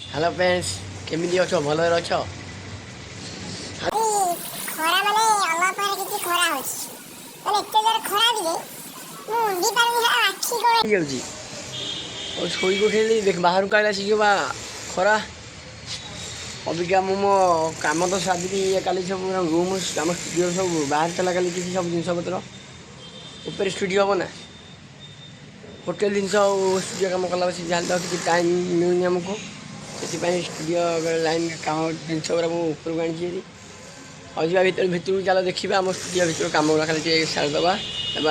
Hello friends केमिति अछ भलो अछ खरा माने अलग पर किछि खरा होछि माने एते जर खरा दिले मु उंडी पानी हा आखी को जाउजी और सोई को खेली देख बाहर का आला सिखबा खरा अबिका मो काम तो सादी काली सब रूम काम स्टूडियो सब बाहर चला काली किसी सब जिनस पत्र ऊपर स्टूडियो हो ना होटल जिनस स्टूडियो काम कला बस जान तो कि टाइम मिलनी हमको से स्टूडियो लाइन काम जिनस ऊपर आनी और जा भर भर चलो देखा आम स्टूडियो भर कम गुड़ा खाली सारीदे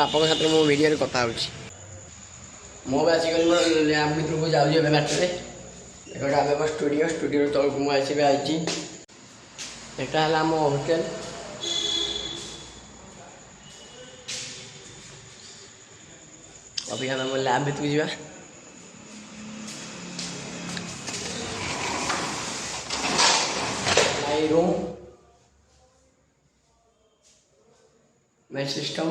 आप मो भिडियो कथा मो आसिक मोर लैब भर को जाऊँ बाटे देखा आम स्टूडियो स्टूडियो तौक मुझे आई यहाँ आम होटेल अभी आम लैब भर को जा रूम मैच सिस्टम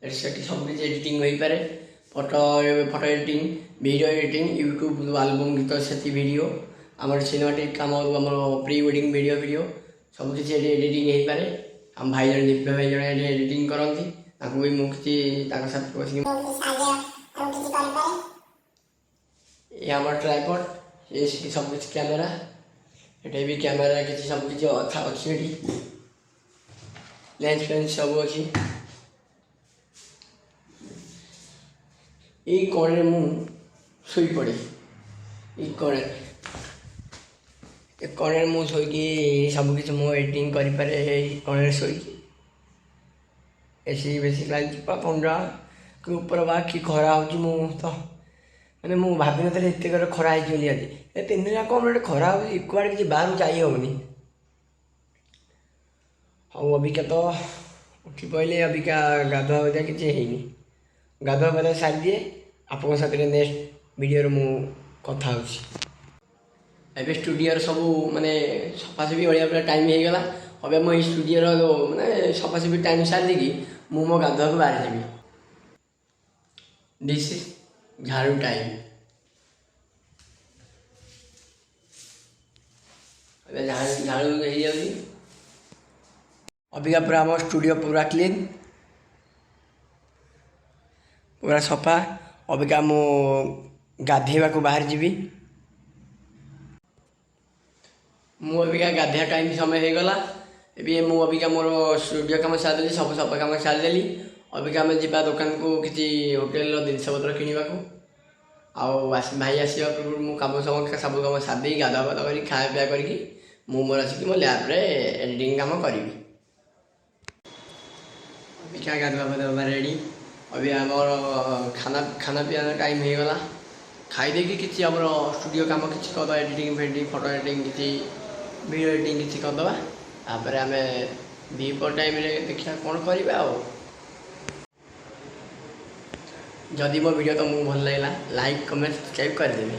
सब किसी एडिटिंग हो पारे photo photo editing video editing YouTube album गीत से वीडियो आम सिनेमाटिक कम आम प्री वेडिंग वीडियो सब किसी एडिटिंग हो पारे आम भाई जन दिव्य भाई जन एडिटिंग करती भी मुझे साथ बस ये आम ट्राइपॉड ये सब किसी कैमेरा ये भी कैमेरा किसी सब किसी अच्छी लेंस फेंस सब अच्छी ये कोणे मु शुई पड़े ये कोणे मु शोकी सब किसी मो एडिटिंग कर पारे कोणे शोकी एसी बेसी लगे पंद्रह कि ऊपर बा कि खरा हो तो मैंने मुझे भाभी नी एत खरा होली आज ए 3 दिन जाक गोटे खरा हो कुआड़े किसी बाहर जाई होनी हाँ अबिका तो उठी पड़े अबिका गाधुआ बजा किसी है गाधुआ बजा सारी दिए आप नेक्स्ट वीडियो मु कथा हो स्टूडियो सब माने सफासफी भाई टाइम हो गला अब मो स्टूडियो माने सफासफी टाइम सारी देगी मु मो गाधुआ को बाहर जी दिस इज झाड़ू टाइम झाड़ू हो जाऊँगी अबिका पूरा आम स्टूडियो पूरा क्लीन पूरा सफा अबिका मु गाधेवा को बाहर जीवी मु अबिका गाधेया टाइम समय हो गला ए मु अबिका मोर स्टूडियो काम सारिदेली सब सफा काम सारिदेली अबिका आम जा दुकान को किसी होटेल जिनपतर किणवाक भाई आसवा पूर्व मु कम सब कम सारी गाधा पाधा कर खाया पिया करके मोर आसिक मो लैब रे एडिटिंग काम करी अबिका गाधुआ पाधा रेडी अभी आम खाना खाना पीना टाइम हो गला खाई किसी आम स्टूडियो काम किसी करद एडिटिंग फेडिटिंग फोटो एडिटिंग किसी वीडियो एडिटिंग किसी करदे तापर आम द्विपहर टाइम देखा कौन करवा जदि मो वीडियो तुमको भल लगा लाइक कमेंट सब्सक्राइब करदेवी।